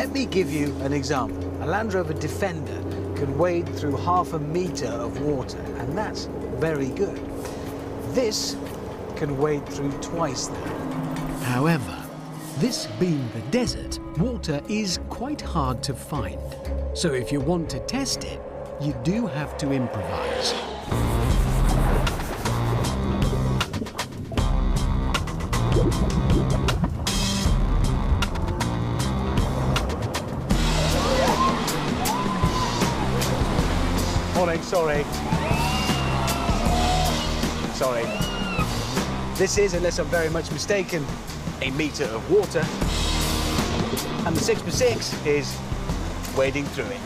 Let me give you an example. A Land Rover Defender can wade through 1/2 metre of water, and that's very good. This can wade through twice that. However, this being the desert, water is quite hard to find. So if you want to test it, you do have to improvise. Morning, sorry. Sorry. This is, unless I'm very much mistaken, a metre of water. And the 6x6 is wading through it.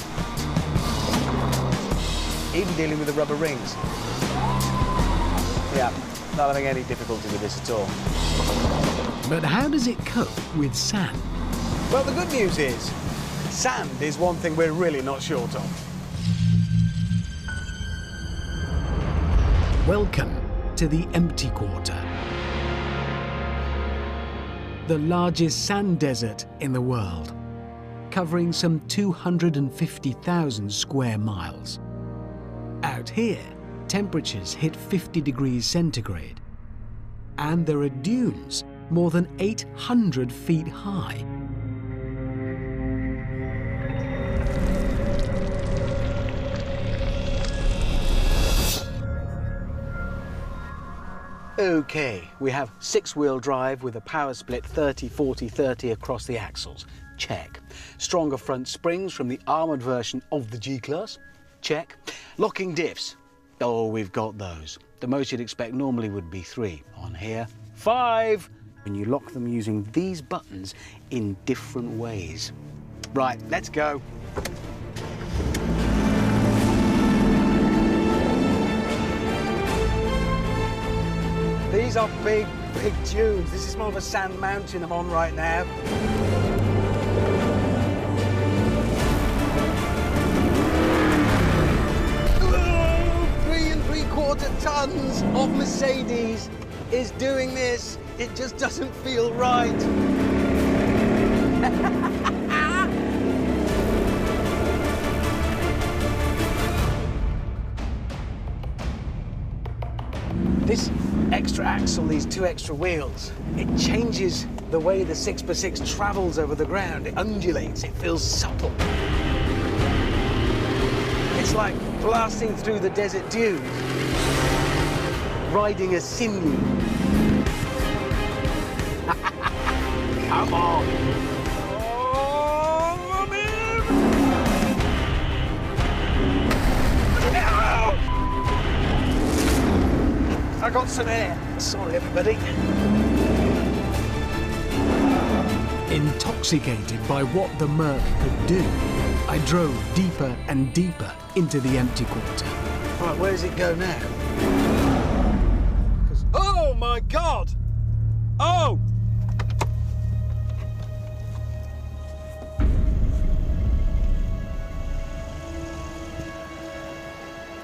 Even dealing with the rubber rings. Yeah, not having any difficulty with this at all. But how does it cope with sand? Well, the good news is, sand is one thing we're really not short of. Welcome to the empty quarter, the largest sand desert in the world, covering some 250,000 square miles. Out here, temperatures hit 50 degrees centigrade, and there are dunes more than 800 feet high. Okay, we have 6-wheel drive with a power split 30-40-30 across the axles. Check. Stronger front springs from the armoured version of the G-Class. Check. Locking diffs. Oh, we've got those. The most you'd expect normally would be 3. On here, 5. And you lock them using these buttons in different ways. Right, let's go. These are big, big dunes. This is more of a sand mountain I'm on right now. Oh, 3 3/4 tons of Mercedes is doing this. It just doesn't feel right. This extra axle, these 2 extra wheels, it changes the way the 6x6 travels over the ground. It undulates, it feels supple. It's like blasting through the desert dunes, riding a sinew. Come on. Oh, I'm in. I got some air. Sorry, everybody. Intoxicated by what the Merc could do, I drove deeper and deeper into the empty quarter. Right, where does it go now? Oh, my God! Oh!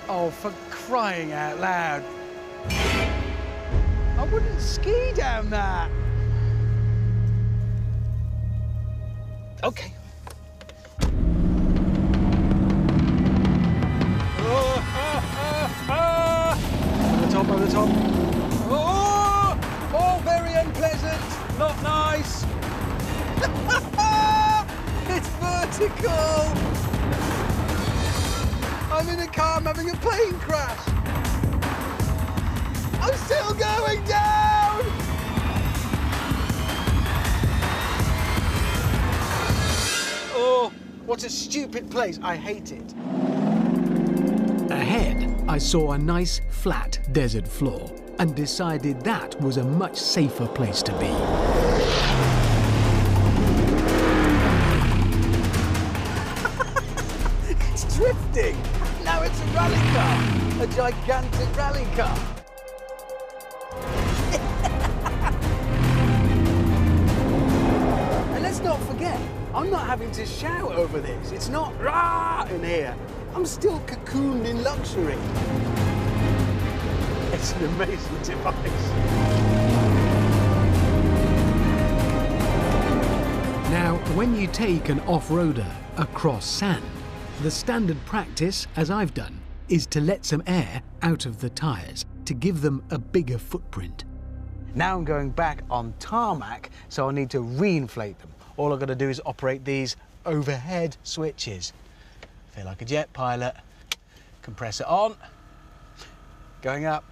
Oh, for crying out loud. I wouldn't ski down that. Okay. Over the top. Oh! Oh, very unpleasant. Not nice. It's vertical. I'm in a car, I'm having a plane crash. I'm still going down! Oh, what a stupid place. I hate it. Ahead, I saw a nice, flat desert floor and decided that was a much safer place to be. It's drifting. Now it's a rally car. A gigantic rally car. And let's not forget, I'm not having to shout over this. It's not rah in here. I'm still cocooned in luxury. It's an amazing device. Now, Now, when you take an off-roader across sand, the standard practice, as I've done, is to let some air out of the tyres to give them a bigger footprint. Now I'm going back on tarmac, so I need to reinflate them. All I've got to do is operate these overhead switches. Feel like a jet pilot. Compressor on, going up.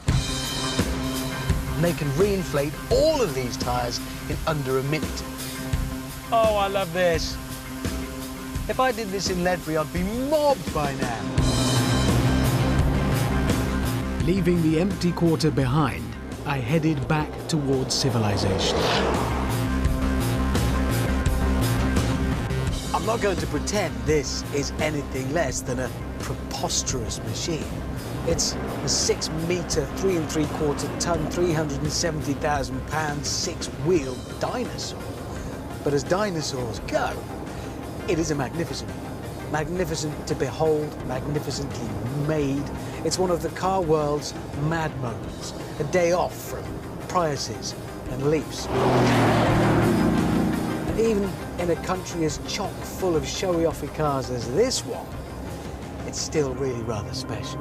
And they can reinflate all of these tyres in under a minute. Oh, I love this. If I did this in Ledbury, I'd be mobbed by now. Leaving the empty quarter behind, I headed back towards civilization. I'm not going to pretend this is anything less than a preposterous machine. It's a 6 metre, 3 3/4 tonne, 370,000 pound, 6-wheeled dinosaur. But as dinosaurs go, it is a magnificent one. Magnificent to behold, magnificently made. It's one of the car world's mad moments, a day off from Priuses and Leafs. And even in a country as chock full of showy-offy cars as this one, it's still really rather special.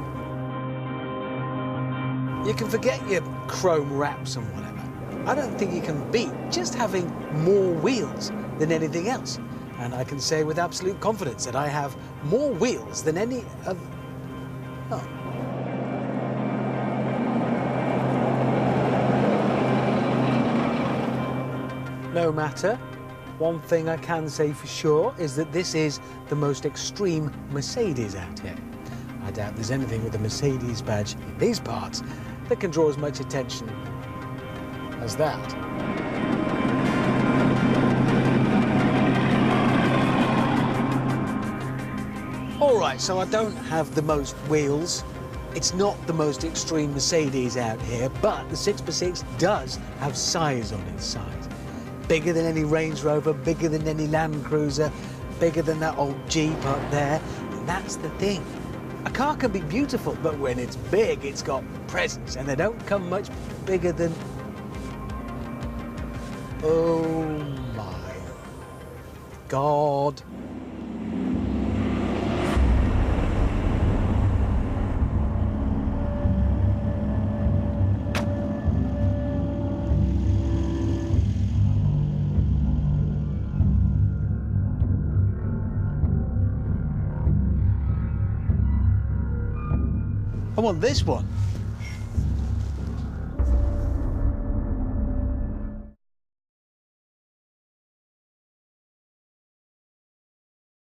You can forget your chrome wraps and whatever. I don't think you can beat just having more wheels than anything else. And I can say with absolute confidence that I have more wheels than any of... Oh. No matter. One thing I can say for sure is that this is the most extreme Mercedes out here. I doubt there's anything with a Mercedes badge in these parts that can draw as much attention as that. All right, so I don't have the most wheels. It's not the most extreme Mercedes out here, but the 6x6 does have size on its side. Bigger than any Range Rover, bigger than any Land Cruiser, bigger than that old Jeep up there. And that's the thing. A car can be beautiful, but when it's big, it's got presence, and they don't come much bigger than... Oh my God. I want this one.